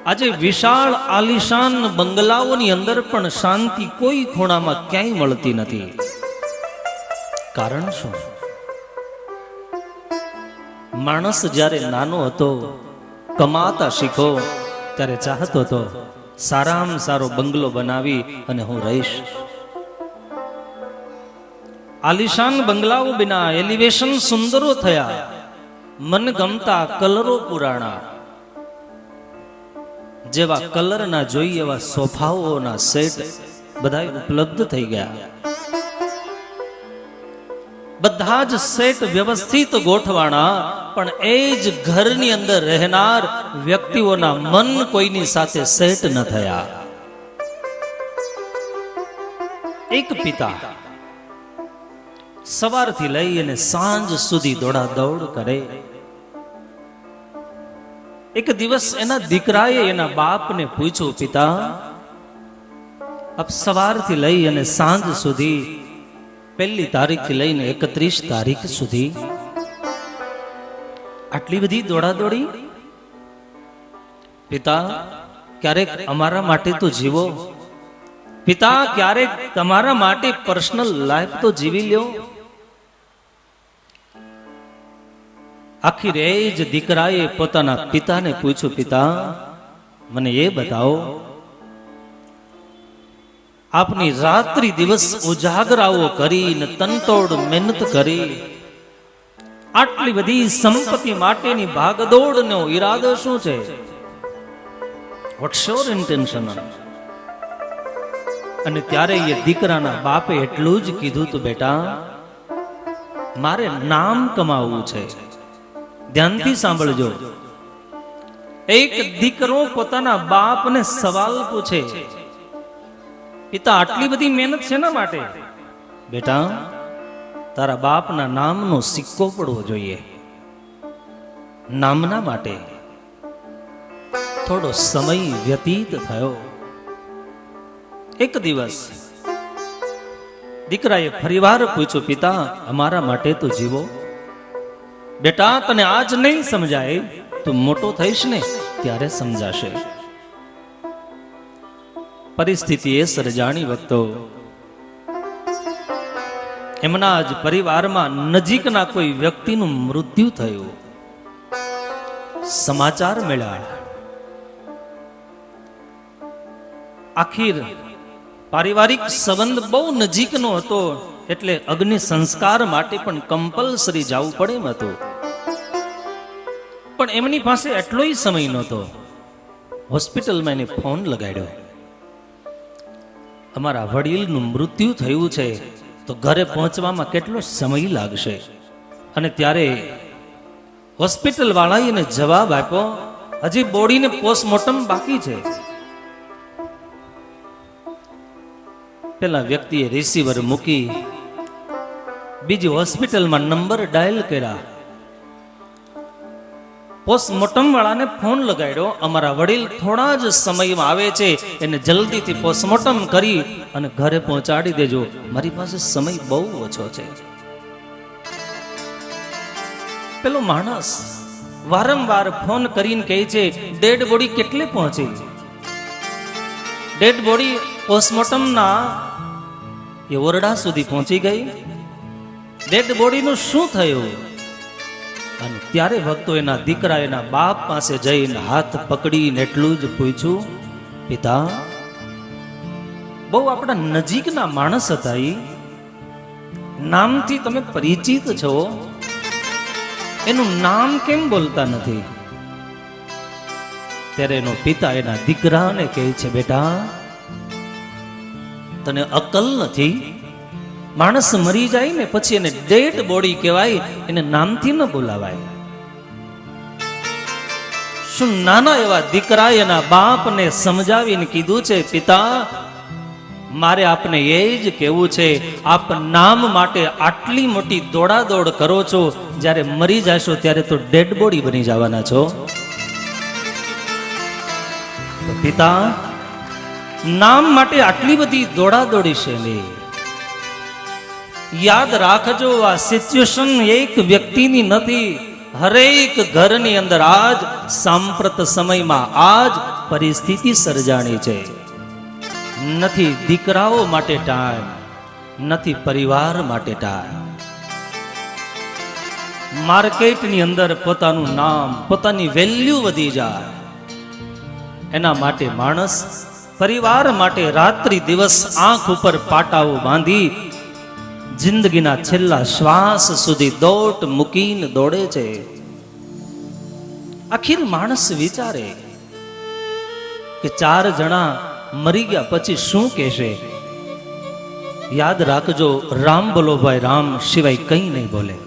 આજે વિશાળ આલિશાન બંગલાઓની અંદર પણ શાંતિ કોઈ ખૂણામાં ક્યાંય મળતી નથી. કારણ શું? માણસ જ્યારે નાનો હતો, કમાતા શીખો, ત્યારે ચાહતો હતો સારામાં સારો બંગલો બનાવી અને હું રહીશ. આલિશાન બંગલાઓ બિના, એલિવેશન સુંદરો થયા, મનગમતા કલરો પુરાણા, જેવા કલર ના જોઈએ એવા સોફાઓના સેટ બધા ઉપલબ્ધ થઈ ગયા. બધા જ સેટ વ્યવસ્થિત ગોઠવાણા, પણ એ જ ઘરની અંદર રહેનાર વ્યક્તિઓના મન કોઈની સાથે સેટ ન થયા. એક પિતા સવારથી લઈ અને સાંજ સુધી દોડાદોડ કરે. એક દિવસ એના દીકરાએ એના બાપને પૂછ્યું, પિતા, આપ સવારથી લઈ અને સાંજ સુધી, 1 તારીખથી લઈને 31 તારીખ સુધી આટલી બધી દોડાદોડી? પિતા, ક્યારેક અમારા માટે તો જીવો. પિતા, ક્યારેક તમારા માટે પર્સનલ લાઈફ તો જીવી લ્યો. આખી એ જ દીકરાએ પોતાના પિતાને પૂછ્યું, પિતા, મને એ બતાવો, આપની રાત્રિ દિવસ ઉજાગરાઓ કરીને તનતોડ મહેનત કરી આટલી બધી સંપત્તિ માટેની ભાગદોડનો ઈરાદો શું છે? What's your intention? અને ત્યારે એ દીકરાના બાપે એટલું જ કીધું તું, બેટા, મારે નામ કમાવવું છે. ધ્યાનથી સાંભળજો. એક દીકરો પોતાના બાપને સવાલ પૂછે, પિતા, આટલી બધી મહેનત શેના માટે? બેટા, તારા બાપના નામનો સિક્કો પડવો જોઈએ. નામના માટે. થોડો સમય વ્યતીત થયો. એક દિવસ દીકરાએ ફરીવાર પૂછ્યું, પિતા, અમારા માટે તો જીવો. બેટા, તને આજ નહીં સમજાય, તું મોટો થઈશ ને ત્યારે સમજાશે. પરિસ્થિતિ એ સર્જાણી વખતો એમના જ પરિવારમાં નજીકના કોઈ વ્યક્તિનું મૃત્યુ થયું. સમાચાર મળ્યા. આખીર પારિવારિક સંબંધ બહુ નજીકનો હતો, એટલે અગ્નિ સંસ્કાર માટે પણ કમ્પલસરી જવું પડે એમ હતું. પણ એમની પાસે એટલોય સમય નહોતો. હોસ્પિટલમાં એને ફોન લગાડ્યો, અમારા વડીલનું મૃત્યુ થયું છે, તો ઘરે પહોંચવામાં કેટલો સમય લાગશે? અને ત્યારે હોસ્પિટલ વાળાએ એને જવાબ આપ્યો, હજી બોડીને પોસ્ટમોર્ટમ બાકી છે. પેલા વ્યક્તિએ રિસીવર મૂકી બીજી હોસ્પિટલમાં નંબર ડાયલ કર્યા. પોસ્ટમોર્ટમ વાળાને ફોન લગાડ્યો, અમારા વડીલ થોડા જ સમયમાં આવે છે, એને જલ્દીથી પોસ્ટમોર્ટમ કરી અને ઘરે પહોંચાડી દેજો, મારી પાસે સમય બહુ ઓછો છે. પેલો માણસ વારંવાર ફોન કરીને કહે છે, ડેડ બોડી કેટલે પહોંચી? ડેડ બોડી પોસ્ટમોર્ટમના એ ઓરડા સુધી પહોંચી ગઈ. ડેડ બોડીનું શું થયું? અને ત્યારે ભક્તો એના દીકરા એના બાપ પાસે જઈને હાથ પકડીને એટલું જ પૂછ્યું, પિતા, બહુ આપણા નજીકના માણસ હતા, એ નામથી તમે પરિચિત છો, એનું નામ કેમ બોલતા નથી? ત્યારે એનો પિતા એના દીકરાને કહે છે, બેટા, તને અકલ નથી? માણસ મરી જાય ને પછી એને ડેડ બોડી કહેવાય, એને નામથી ન બોલાવાય. શું નાના એવા દીકરાએ એના બાપને સમજાવીને કીધું છે, પિતા, મારે આપને એ જ કહેવું છે, આપ નામ માટે આટલી મોટી દોડાદોડ કરો છો, જ્યારે મરી જશો ત્યારે તો ડેડ બોડી બની જવાના છો. પિતા, નામ માટે આટલી બધી દોડાદોડી છે ને? યાદ રાખજો, આ સિચ્યુએશન એક વ્યક્તિની નથી, હરેક ઘરની અંદર આજ સાંપ્રત સમયમાં આજ પરિસ્થિતિ સર્જાણી છે. નથી દીકરાઓ માટે ટાઈમ, નથી પરિવાર માટે ટાઈમ. માર્કેટની અંદર પોતાનું નામ, પોતાની વેલ્યુ વધી જાય, એના માટે માણસ પરિવાર માટે રાત્રિ દિવસ આંખ ઉપર પાટાઓ બાંધી જિંદગીના છેલ્લા શ્વાસ સુધી દોટ મૂકીને દોડે છે. આખિર માણસ વિચારે કે 4 જણા મરી ગયા પછી શું કહેશે? યાદ રાખજો, રામ બોલો ભાઈ રામ સિવાય કંઈ નહીં બોલે.